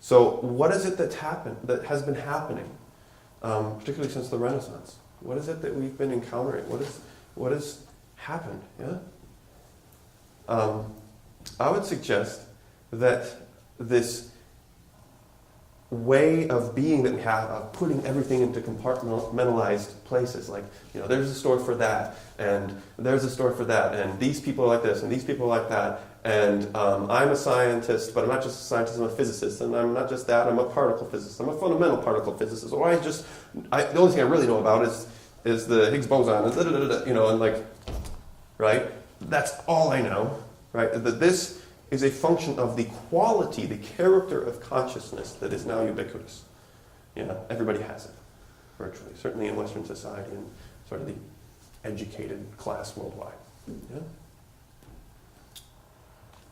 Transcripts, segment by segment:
So what is it that's happened, that has been happening, particularly since the Renaissance? What is it that we've been encountering? What has happened? Yeah. I would suggest that this way of being that we have, of putting everything into compartmentalized places, like, there's a store for that, and there's a store for that, and these people are like this, and these people are like that, and I'm a scientist, but I'm not just a scientist, I'm a physicist, and I'm not just that, I'm a particle physicist, I'm a fundamental particle physicist, or the only thing I really know about is the Higgs boson, and right? That's all I know, right? That this is a function of the quality, the character of consciousness that is now ubiquitous. Everybody has it, virtually. Certainly in Western society and sort of the educated class worldwide. Yeah?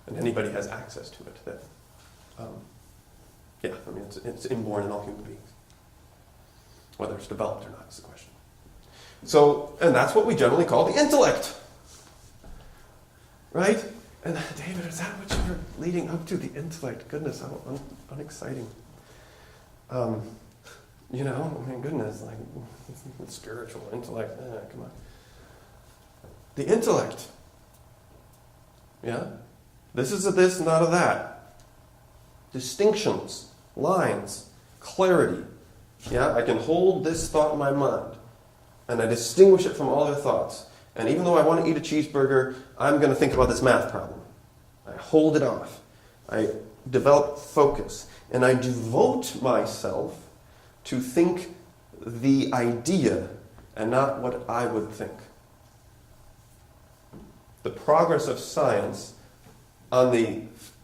And anybody has access to it. It's inborn in all human beings. Whether it's developed or not is the question. So, and that's what we generally call the intellect. Right? And David, is that what you were leading up to? The intellect. Goodness, how unexciting. Goodness, spiritual intellect. Come on. The intellect. Yeah? This is a this, not a that. Distinctions, lines, clarity. Yeah? I can hold this thought in my mind, and I distinguish it from all other thoughts. And even though I want to eat a cheeseburger, I'm going to think about this math problem. I hold it off. I develop focus. And I devote myself to think the idea and not what I would think. The progress of science on the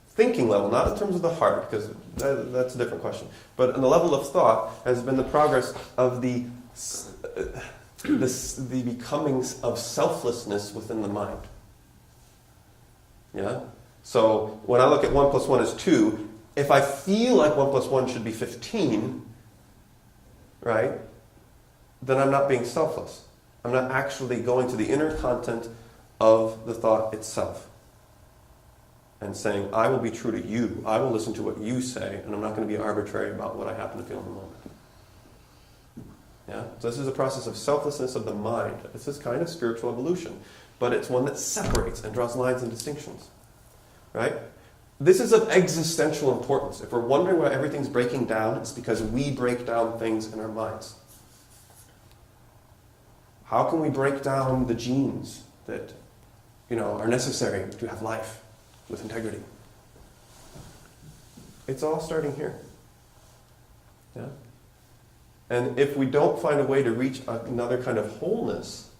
thinking level, not in terms of the heart, because that's a different question, but on the level of thought, has been the progress of the becomings of selflessness within the mind. Yeah? So when I look at 1 + 1 is 2, if I feel like 1 + 1 should be 15, right, then I'm not being selfless. I'm not actually going to the inner content of the thought itself and saying, I will be true to you, I will listen to what you say, and I'm not going to be arbitrary about what I happen to feel in the moment. Yeah? So this is a process of selflessness of the mind. This is kind of spiritual evolution, but it's one that separates and draws lines and distinctions. Right? This is of existential importance. If we're wondering why everything's breaking down, it's because we break down things in our minds. How can we break down the genes that, are necessary to have life with integrity? It's all starting here. Yeah? And if we don't find a way to reach another kind of wholeness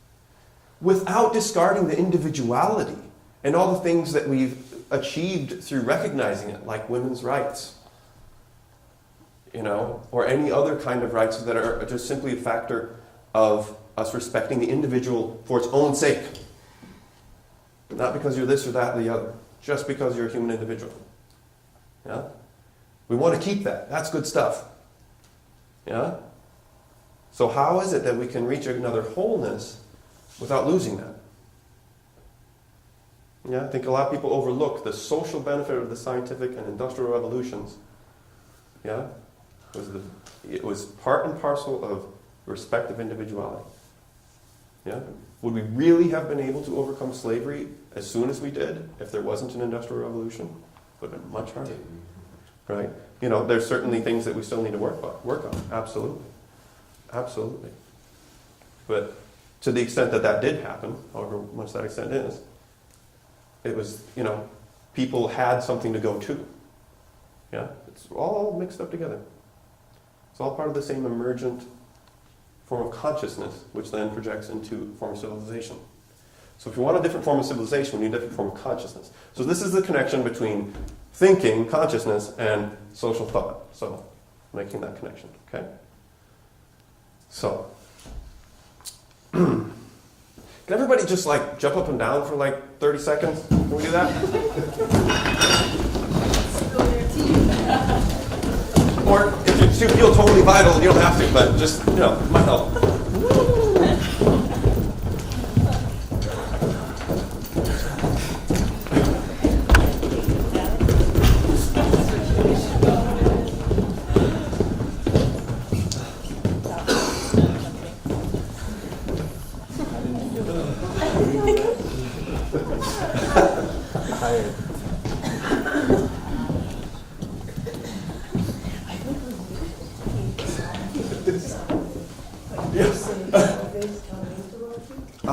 without discarding the individuality and all the things that we've achieved through recognizing it, like women's rights, or any other kind of rights that are just simply a factor of us respecting the individual for its own sake. Not because you're this or that or the other, just because you're a human individual. Yeah? We want to keep that. That's good stuff. Yeah? So how is it that we can reach another wholeness without losing that? Yeah, I think a lot of people overlook the social benefit of the scientific and industrial revolutions. Yeah? It was part and parcel of respect of individuality. Yeah? Would we really have been able to overcome slavery as soon as we did if there wasn't an industrial revolution? It would have been much harder. Right? There's certainly things that we still need to work on. Absolutely. Absolutely. But to the extent that did happen, however much that extent is, it was, people had something to go to. Yeah? It's all mixed up together. It's all part of the same emergent form of consciousness, which then projects into a form of civilization. So if you want a different form of civilization, we need a different form of consciousness. So this is the connection between thinking, consciousness, and social thought. So, making that connection, okay? So, can everybody just jump up and down for 30 seconds? Can we do that? Or if you feel totally vital, you don't have to, but just, it might help.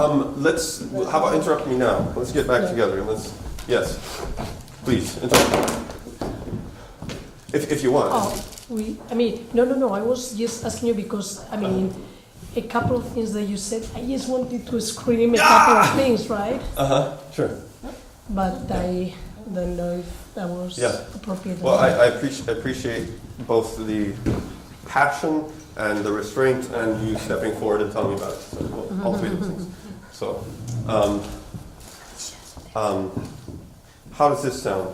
How about interrupt me now? Let's get back together and yes, please, interrupt. If you want. No. I was just asking you because, a couple of things that you said, I just wanted to scream a couple of things, right? Sure. But I don't know if that was appropriate. Well, I appreciate both the passion and the restraint and you stepping forward and telling me about it. So, all three of those things. So, how does this sound?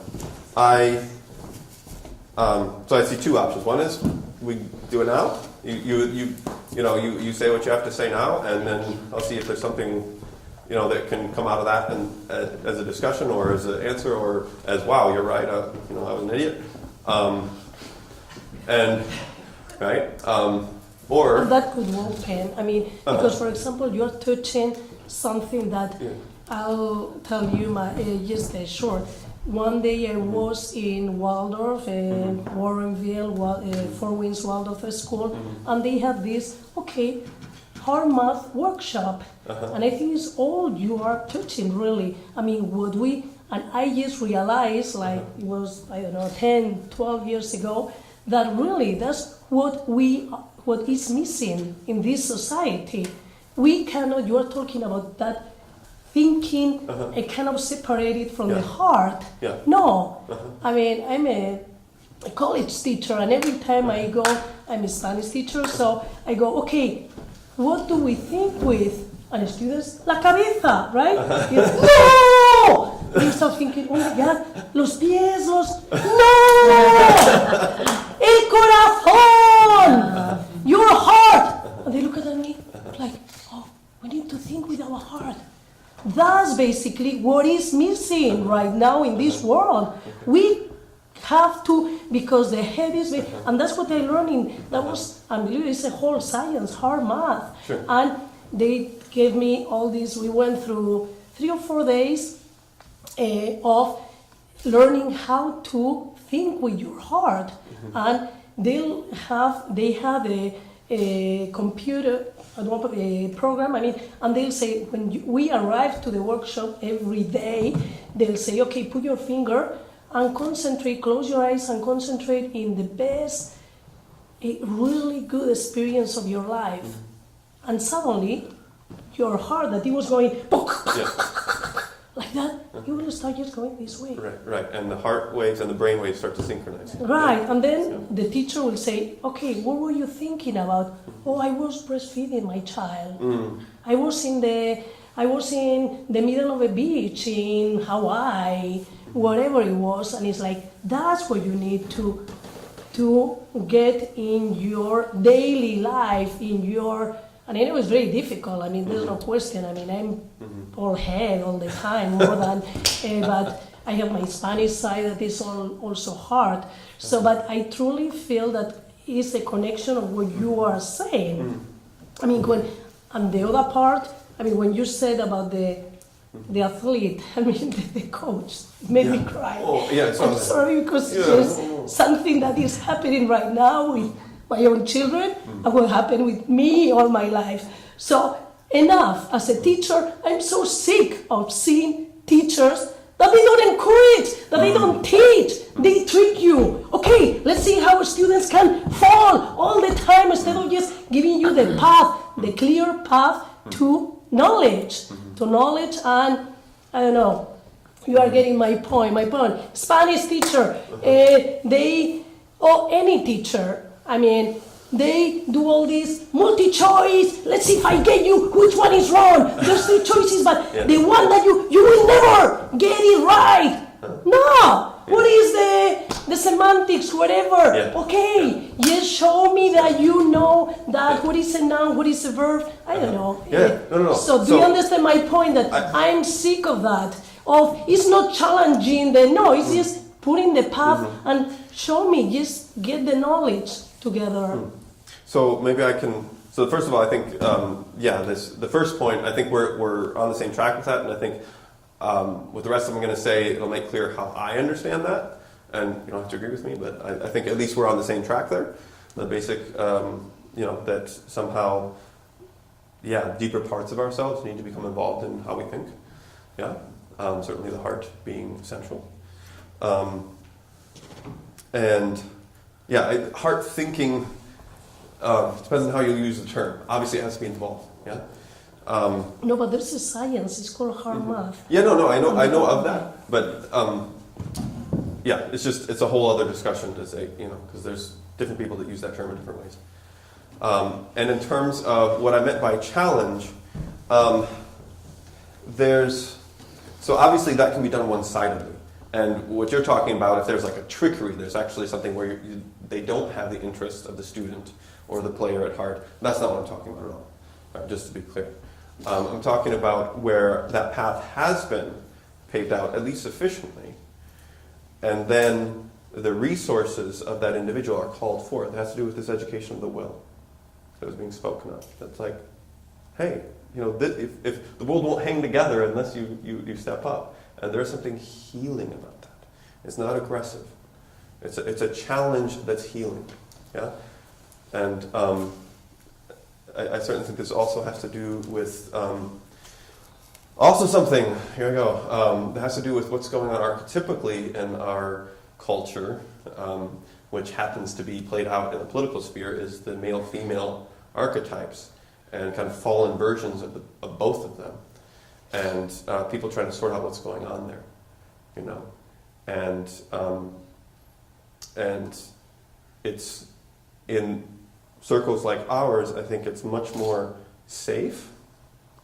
So I see two options. One is we do it now. You say what you have to say now, and then I'll see if there's something that can come out of that and as a discussion or as an answer or as wow, you're right. I was an idiot. Or that could work, Pen. Because for example, you're touching something that I'll tell you just a short. One day I was in Waldorf, Warrenville, Four Winds Waldorf School, and they had this, hard math workshop. And I think it's all you are touching, really. And I just realized, it was, 10, 12 years ago, that really that's what is missing in this society. We cannot, you are talking about that thinking kind of separated from the heart. Yeah. No. I'm a college teacher, and every time I go, I'm a Spanish teacher, so I go, what do we think with? And the students, la cabeza, right? No! You start thinking, oh my God, los pies, no! El corazón! Your heart! And they look at me like, we need to think with our heart. That's basically what is missing right now in this world. We have to, because the head is, and that's what I learned that was, unbelievable, it's a whole science, hard math. Sure. And they gave me all this, we went through 3 or 4 days of learning how to think with your heart. And they have a computer a program, and they'll say, when we arrive to the workshop every day, they'll say, put your finger and concentrate, close your eyes and concentrate in the best, a really good experience of your life. And suddenly, your heart that it was going, like that, you will start just going this way. Right. And the heart waves and the brain waves start to synchronize. Right. And then the teacher will say, what were you thinking about? I was breastfeeding my child. I was in the middle of a beach in Hawaii, whatever it was. And it's like, that's what you need to get in your daily life, and it was very difficult. There's no question. I'm all head all the time, more than, but I have my Spanish side that is also hard. So, but I truly feel that it's a connection of what you are saying. And the other part, when you said about the athlete, the coach, it made me cry. I'm sorry, because there's something that is happening right now with my own children and what happened with me all my life. So enough. As a teacher, I'm so sick of seeing teachers that they don't encourage, that they don't teach. They trick you. Let's see how students can fall all the time instead of just giving you the path, the clear path to knowledge. And I don't know, you are getting my point. Spanish teacher, any teacher, they do all this multi-choice. Let's see if I get you which one is wrong. There's 3 choices, but the one that you will never get it right. No. What is the semantics, whatever? Just show me that you know that what is a noun, what is a verb. I don't know. No. So do you understand my point that I'm sick of that? It's not challenging it's just putting the path and show me, just get the knowledge together. So maybe I can. So first of all, I think the first point. I think we're on the same track with that, and I think with the rest of them, I'm going to say it'll make clear how I understand that, and you don't have to agree with me, but I think at least we're on the same track there. The basic, that somehow deeper parts of ourselves need to become involved in how we think. Yeah, certainly the heart being central. Heart thinking depends on how you use the term. Obviously, it has to be involved. Yeah. No, but there's a science. It's called hard math. Yeah, no, I know of that, but it's a whole other discussion to say, because there's different people that use that term in different ways. And in terms of what I meant by challenge, so obviously that can be done one-sidedly. And what you're talking about, if there's like a trickery, there's actually something where they don't have the interest of the student or the player at heart. That's not what I'm talking about at all, right, just to be clear. I'm talking about where that path has been paved out, at least sufficiently, and then the resources of that individual are called forth. It has to do with this education of the will that was being spoken of. That's like, hey, if the world won't hang together unless you step up. And there's something healing about that. It's not aggressive. It's a challenge that's healing. Yeah? And I certainly think this also has to do with also something, here we go, that has to do with what's going on archetypically in our culture, which happens to be played out in the political sphere, is the male-female archetypes and kind of fallen versions of both of them. And people trying to sort out what's going on there, and it's in circles like ours. I think it's much more safe,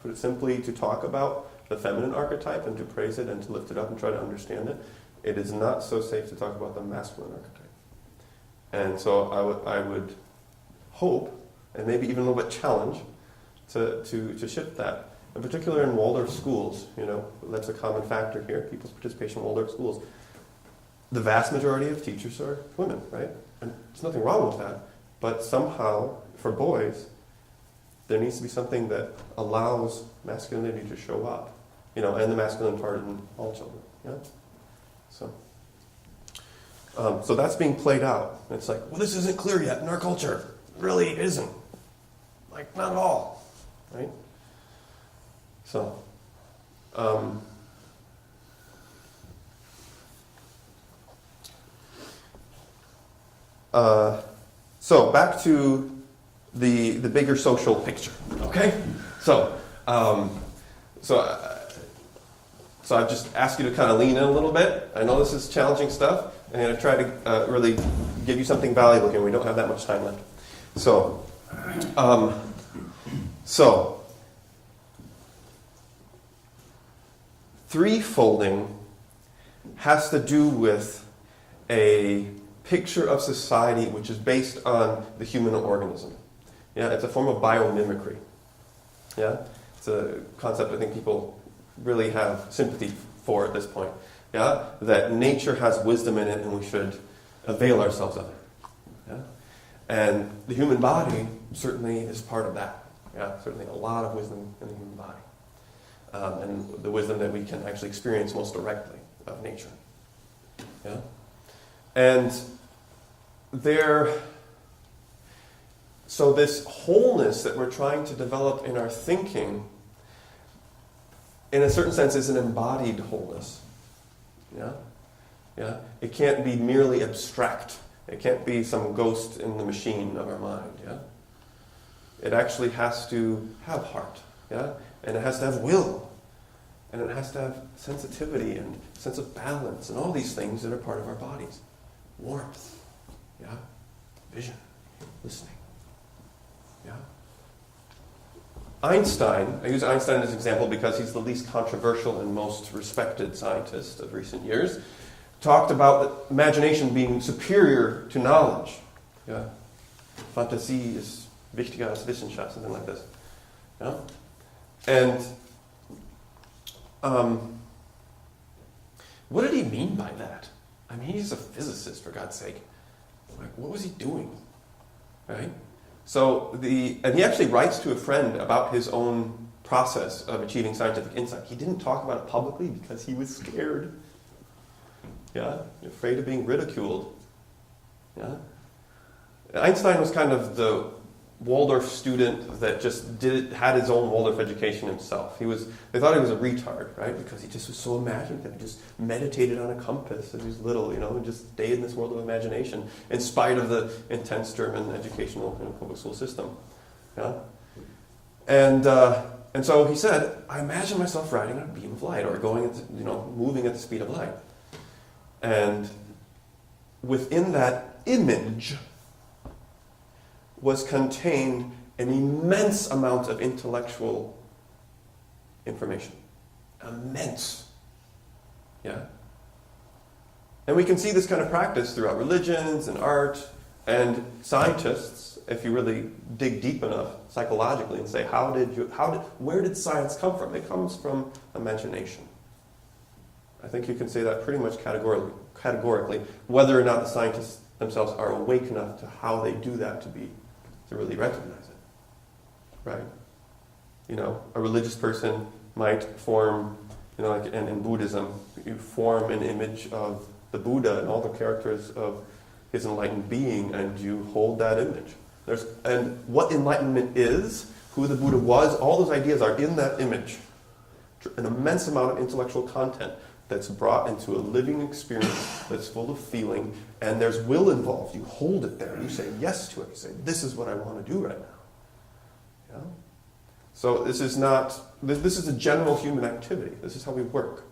put it simply, to talk about the feminine archetype and to praise it and to lift it up and try to understand it. It is not so safe to talk about the masculine archetype. And so I would hope, and maybe even a little bit challenge, to shift that. In particular in Waldorf schools, that's a common factor here, people's participation in Waldorf schools. The vast majority of teachers are women, right? And there's nothing wrong with that. But somehow, for boys, there needs to be something that allows masculinity to show up, and the masculine part in all children, yeah? So that's being played out. And it's like, well, this isn't clear yet in our culture. It really isn't. Like, not at all, right? So, so back to the bigger social picture. Okay, so I've just asked you to kind of lean in a little bit. I know this is challenging stuff, and I'm going to try to really give you something valuable here. We don't have that much time left. So. Threefolding has to do with a picture of society which is based on the human organism. Yeah, it's a form of biomimicry. Yeah, it's a concept I think people really have sympathy for at this point. Yeah, that nature has wisdom in it and we should avail ourselves of it. Yeah, and the human body certainly is part of that. Yeah, certainly a lot of wisdom in the human body. And the wisdom that we can actually experience most directly of nature. Yeah? And so this wholeness that we're trying to develop in our thinking, in a certain sense, is an embodied wholeness. Yeah? Yeah? It can't be merely abstract. It can't be some ghost in the machine of our mind. Yeah? It actually has to have heart. Yeah? And it has to have will. And it has to have sensitivity and sense of balance and all these things that are part of our bodies. Warmth. Yeah? Vision. Listening. Yeah? Einstein, I use Einstein as an example because he's the least controversial and most respected scientist of recent years, talked about imagination being superior to knowledge. Yeah? Fantasie ist wichtiger als Wissenschaft, something like this. Yeah? And what did he mean by that? I mean, he's a physicist, for God's sake. Like, what was he doing? Right? So and he actually writes to a friend about his own process of achieving scientific insight. He didn't talk about it publicly because he was scared. Yeah? Afraid of being ridiculed. Yeah? Einstein was kind of the Waldorf student that just had his own Waldorf education himself. They thought he was a retard, right? Because he just was so imaginative. He just meditated on a compass as he was little, and just stayed in this world of imagination in spite of the intense German educational public school system. Yeah? And so he said, I imagine myself riding on a beam of light or moving at the speed of light. And within that image was contained an immense amount of intellectual information. Immense. Yeah? And we can see this kind of practice throughout religions and art and scientists, if you really dig deep enough psychologically and say, where did science come from? It comes from imagination. I think you can say that pretty much categorically, whether or not the scientists themselves are awake enough to how they do that to really recognize it, right? A religious person might form, like in Buddhism, you form an image of the Buddha and all the characters of his enlightened being, and you hold that image. And what enlightenment is, who the Buddha was, all those ideas are in that image. An immense amount of intellectual content that's brought into a living experience that's full of feeling, and there's will involved. You hold it there. You say yes to it. You say, this is what I want to do right now. Yeah? So this is a general human activity. This is how we work.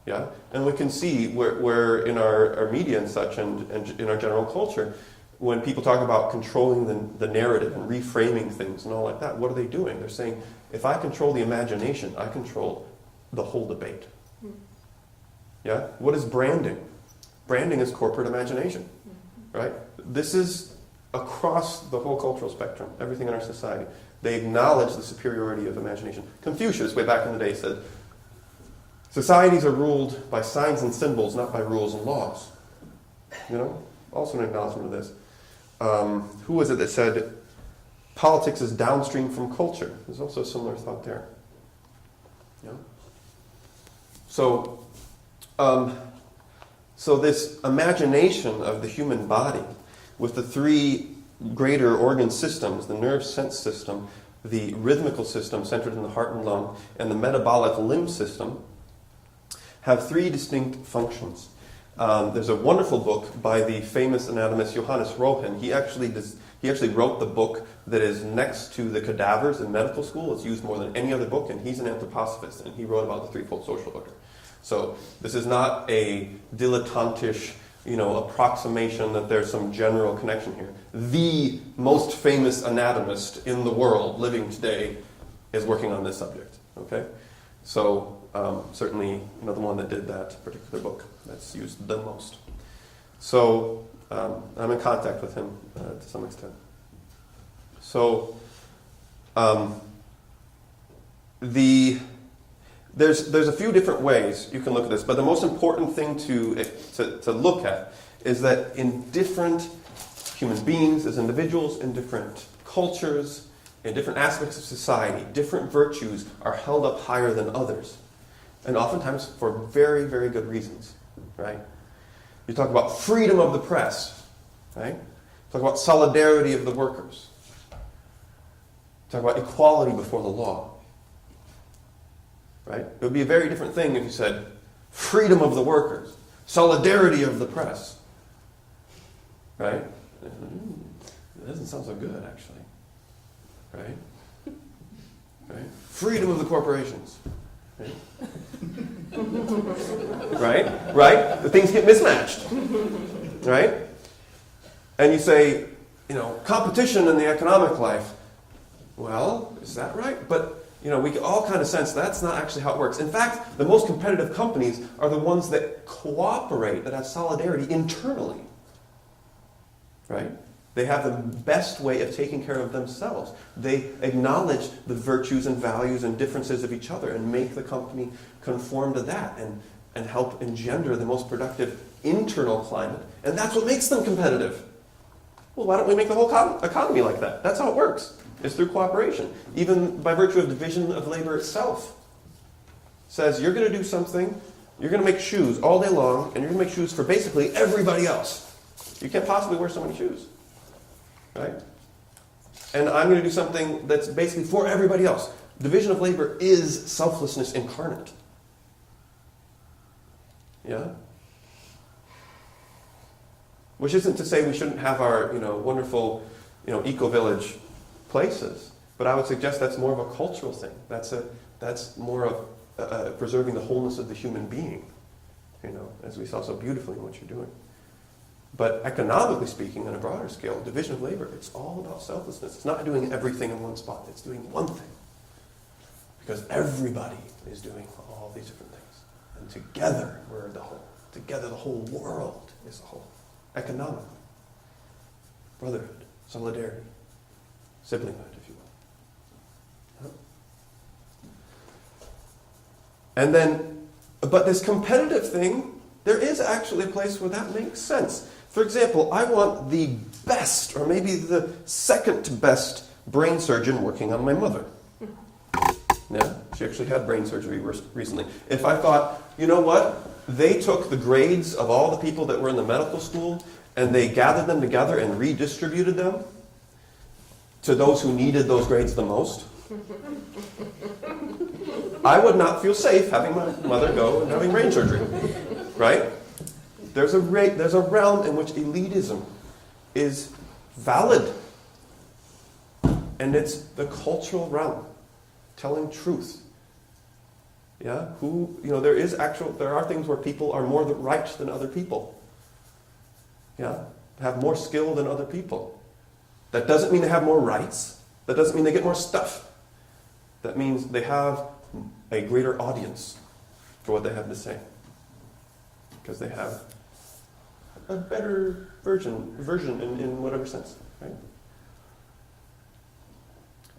Yeah? And we can see where in our media and such, and in our general culture, when people talk about controlling the narrative and reframing things and all like that, what are they doing? They're saying, if I control the imagination, I control the whole debate. Yeah? What is branding? Branding is corporate imagination, right? This is across the whole cultural spectrum, everything in our society. They acknowledge the superiority of imagination. Confucius, way back in the day, said, societies are ruled by signs and symbols, not by rules and laws. Also an acknowledgement of this. Who was it that said, politics is downstream from culture? There's also a similar thought there. Yeah? So this imagination of the human body with the three greater organ systems, the nerve sense system, the rhythmical system centered in the heart and lung, and the metabolic limb system, have three distinct functions. There's a wonderful book by the famous anatomist Johannes Rohen. He actually wrote the book that is next to the cadavers in medical school. It's used more than any other book, and he's an anthroposophist, and he wrote about the threefold social order. So this is not a dilettantish, approximation that there's some general connection here. The most famous anatomist in the world living today is working on this subject. Okay, so certainly the one that did that particular book that's used the most. So I'm in contact with him to some extent. So There's a few different ways you can look at this, but the most important thing to look at is that in different human beings, as individuals, in different cultures, in different aspects of society, different virtues are held up higher than others. And oftentimes for very, very good reasons, right? You talk about freedom of the press, right? You talk about solidarity of the workers. You talk about equality before the law. Right? It would be a very different thing if you said freedom of the workers, solidarity of the press. Right? It doesn't sound so good, actually. Right? Right? Freedom of the corporations. Right? Right? The things get mismatched. Right? And you say, competition in the economic life. Well, is that right? But we can all kind of sense that's not actually how it works. In fact, the most competitive companies are the ones that cooperate, that have solidarity internally. Right? They have the best way of taking care of themselves. They acknowledge the virtues and values and differences of each other and make the company conform to that and help engender the most productive internal climate. And that's what makes them competitive. Well, why don't we make the whole economy like that? That's how it works. It's through cooperation. Even by virtue of division of labor itself. Says you're going to do something, you're going to make shoes all day long, and you're going to make shoes for basically everybody else. You can't possibly wear so many shoes. Right? and I'm going to do something that's basically for everybody else. Division of labor is selflessness incarnate. Yeah? Which isn't to say we shouldn't have our, wonderful, eco-village places, but I would suggest that's more of a cultural thing. That's more of preserving the wholeness of the human being, as we saw so beautifully in what you're doing. But economically speaking, on a broader scale, division of labor, it's all about selflessness. It's not doing everything in one spot. It's doing one thing. Because everybody is doing all these different things. And together, we're the whole. Together, the whole world is a whole. Economically. Brotherhood, solidarity, siblinghood, if you will. And then, but this competitive thing, there is actually a place where that makes sense. For example, I want the best, or maybe the second best brain surgeon working on my mother. Yeah, she actually had brain surgery recently. If I thought, you know what, they took the grades of all the people that were in the medical school and they gathered them together and redistributed them to those who needed those grades the most, I would not feel safe having my mother go and having brain surgery, right? There's a realm in which elitism is valid, and it's the cultural realm, telling truth. Yeah, there are things where people are more right than other people. Yeah, have more skill than other people. That doesn't mean they have more rights. That doesn't mean they get more stuff. That means they have a greater audience for what they have to say. Because they have a better version in whatever sense, right?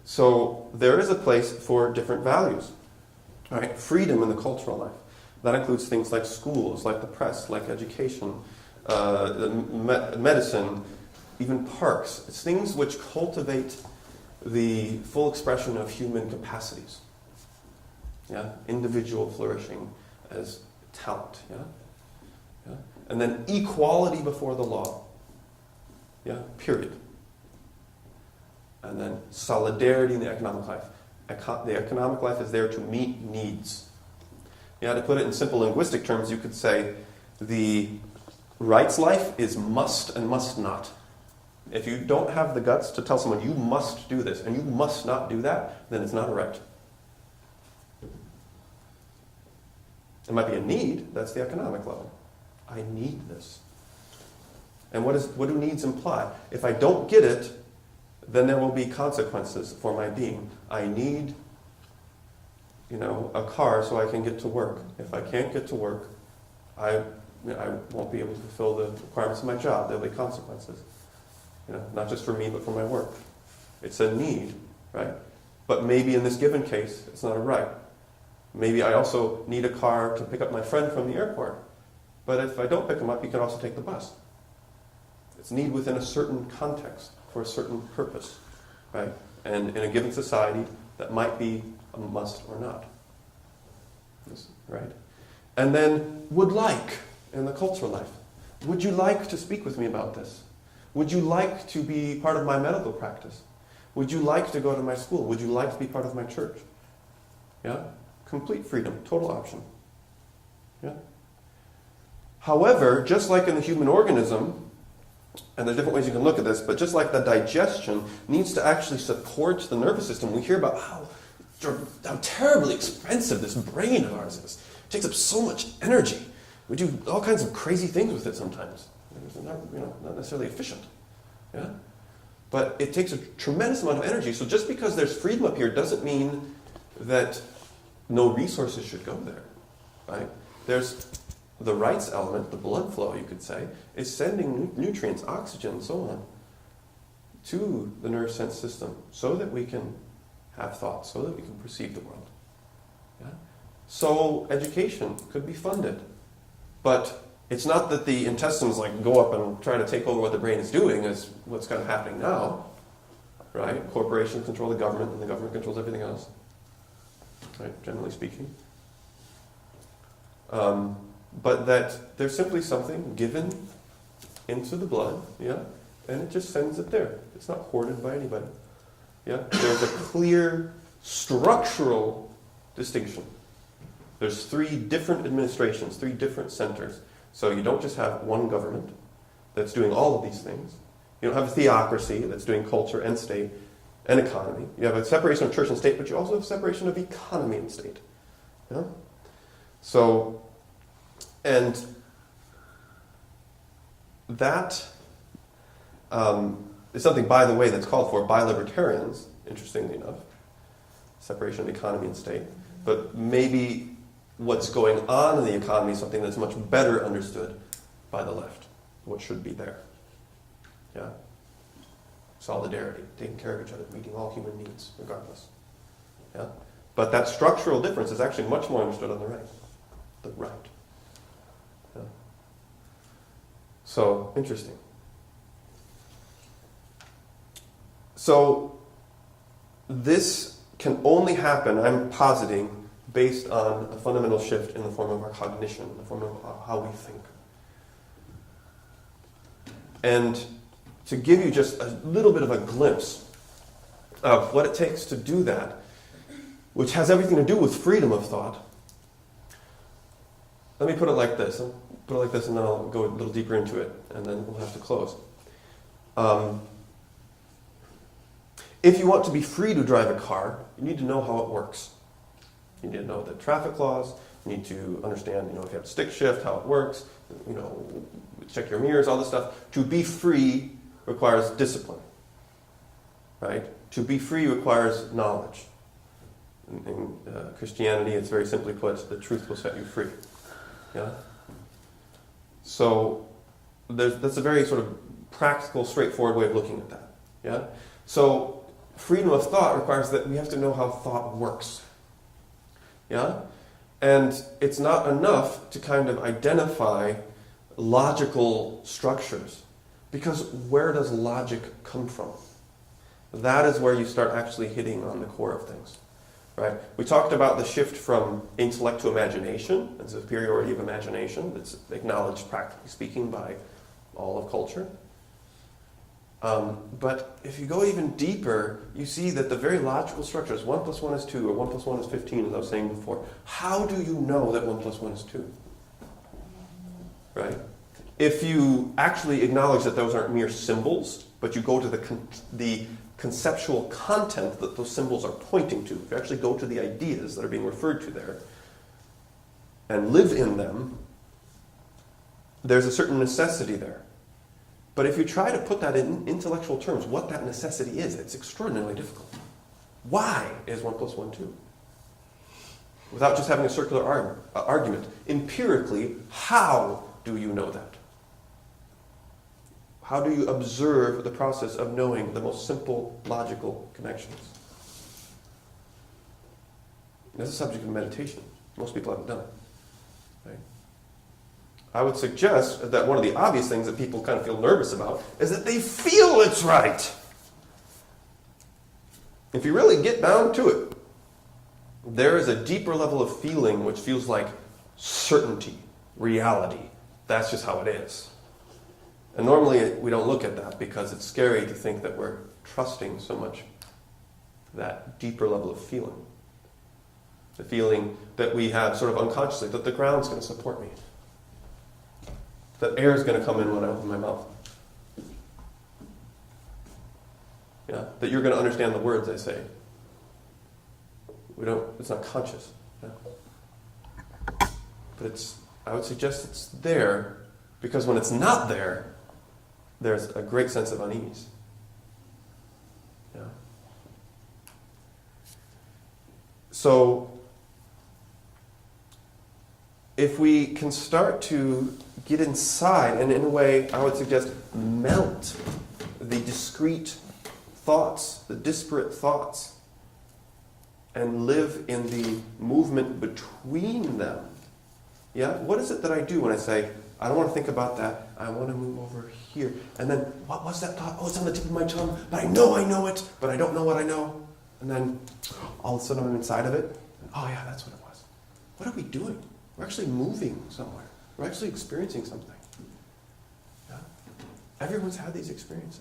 So there is a place for different values. All right, freedom in the cultural life. That includes things like schools, like the press, like education, medicine, even parks. It's things which cultivate the full expression of human capacities. Yeah, individual flourishing as talent. Yeah. And then equality before the law. Yeah, period. And then solidarity in the economic life. The economic life is there to meet needs. Yeah, to put it in simple linguistic terms, you could say the rights life is must and must not. If you don't have the guts to tell someone you must do this and you must not do that, then it's not a right. It might be a need, that's the economic level. I need this. And what do needs imply? If I don't get it, then there will be consequences for my being. I need, a car so I can get to work. If I can't get to work, I won't be able to fulfill the requirements of my job. There'll be consequences. Not just for me, but for my work. It's a need, right? But maybe in this given case, it's not a right. Maybe I also need a car to pick up my friend from the airport. But if I don't pick him up, he can also take the bus. It's need within a certain context for a certain purpose, right? And in a given society, that might be a must or not, right? And then would like in the cultural life. Would you like to speak with me about this? Would you like to be part of my medical practice? Would you like to go to my school? Would you like to be part of my church? Yeah? Complete freedom, total option. Yeah? However, just like in the human organism, and there's different ways you can look at this, but just like the digestion needs to actually support the nervous system, we hear about how terribly expensive this brain of ours is. It takes up so much energy. We do all kinds of crazy things with it sometimes. It's not necessarily efficient. Yeah? But it takes a tremendous amount of energy. So just because there's freedom up here doesn't mean that no resources should go there. Right? There's the rights element, the blood flow, you could say, is sending nutrients, oxygen, and so on, to the nerve sense system so that we can have thoughts, so that we can perceive the world. Yeah? So education could be funded. But it's not that the intestines go up and try to take over what the brain is doing, as what's kind of happening now. Right? Corporations control the government, and the government controls everything else. Right? Generally speaking. But that there's simply something given into the blood, yeah, and it just sends it there. It's not hoarded by anybody. Yeah? There's a clear structural distinction. There's 3 different administrations, 3 different centers. So you don't just have one government that's doing all of these things. You don't have a theocracy that's doing culture and state and economy. You have a separation of church and state, but you also have a separation of economy and state. Yeah? So, and that is something, by the way, that's called for by libertarians, interestingly enough. Separation of economy and state. But maybe what's going on in the economy is something that's much better understood by the left. What should be there. Yeah? Solidarity, taking care of each other, meeting all human needs, regardless. Yeah? But that structural difference is actually much more understood on the right. The right. Yeah? So, interesting. So, this can only happen, I'm positing, based on a fundamental shift in the form of our cognition, the form of how we think. And to give you just a little bit of a glimpse of what it takes to do that, which has everything to do with freedom of thought, let me put it like this. I'll put it like this and then I'll go a little deeper into it, and then we'll have to close. If you want to be free to drive a car, you need to know how it works. You need to know the traffic laws. You need to understand, if you have to stick shift, how it works. Check your mirrors, all this stuff. To be free requires discipline, right? To be free requires knowledge. In Christianity, it's very simply put, the truth will set you free. Yeah. So that's a very sort of practical, straightforward way of looking at that. Yeah. So freedom of thought requires that we have to know how thought works. Yeah? And it's not enough to kind of identify logical structures, because where does logic come from? That is where you start actually hitting on the core of things. Right? We talked about the shift from intellect to imagination, and superiority of imagination that's acknowledged, practically speaking, by all of culture. But if you go even deeper, you see that the very logical structures, 1 + 1 is 2, or 1 + 1 is 15, as I was saying before. How do you know that 1 + 1 is 2? Right? If you actually acknowledge that those aren't mere symbols, but you go to the conceptual content that those symbols are pointing to, if you actually go to the ideas that are being referred to there, and live in them, there's a certain necessity there. But if you try to put that in intellectual terms, what that necessity is, it's extraordinarily difficult. Why is 1 + 1 2? Without just having a circular argument. Empirically, how do you know that? How do you observe the process of knowing the most simple logical connections? That's a subject of meditation. Most people haven't done it. Right? I would suggest that one of the obvious things that people kind of feel nervous about is that they feel it's right. If you really get down to it, there is a deeper level of feeling which feels like certainty, reality. That's just how it is. And normally we don't look at that because it's scary to think that we're trusting so much that deeper level of feeling. The feeling that we have sort of unconsciously, that the ground's going to support me. That air is going to come in when I open my mouth. Yeah, that you're going to understand the words I say. It's not conscious. Yeah. But I would suggest it's there, because when it's not there, there's a great sense of unease. Yeah. So, if we can start to get inside, and in a way, I would suggest melt the discrete thoughts, the disparate thoughts, and live in the movement between them. Yeah? What is it that I do when I say, I don't want to think about that, I want to move over here? And then, what's that thought? Oh, it's on the tip of my tongue, but I know it, but I don't know what I know. And then, all of a sudden I'm inside of it. Oh yeah, that's what it was. What are we doing? We're actually moving somewhere. We're actually experiencing something. Yeah? Everyone's had these experiences.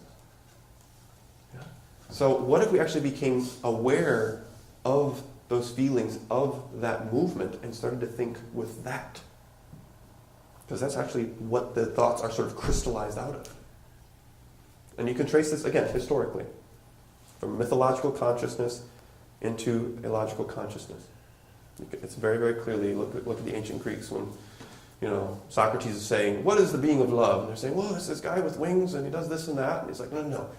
Yeah? So what if we actually became aware of those feelings, of that movement, and started to think with that? Because that's actually what the thoughts are sort of crystallized out of. And you can trace this, again, historically, from mythological consciousness into a logical consciousness. It's very, very clearly, look at the ancient Greeks when, Socrates is saying, what is the being of love? And they're saying, well, it's this guy with wings and he does this and that. And he's like, no.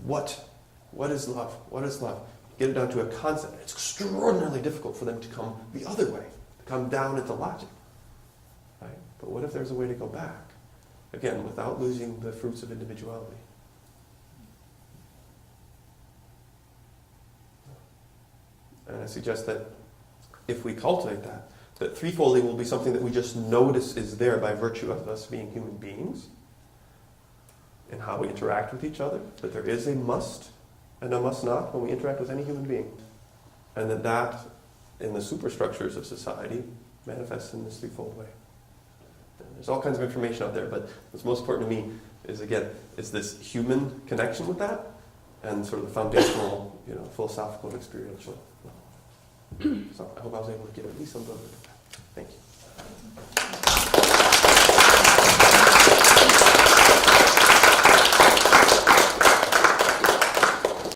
What is love? What is love? Get it down to a concept. It's extraordinarily difficult for them to come the other way, to come down into logic. Right? But what if there's a way to go back? Again, without losing the fruits of individuality. And I suggest that if we cultivate that threefolding will be something that we just notice is there by virtue of us being human beings and how we interact with each other, that there is a must and a must not when we interact with any human being. And that in the superstructures of society manifests in this threefold way. And there's all kinds of information out there, but what's most important to me is this human connection with that and sort of the foundational, philosophical and experiential. So I hope I was able to give at least some of that. Thank you.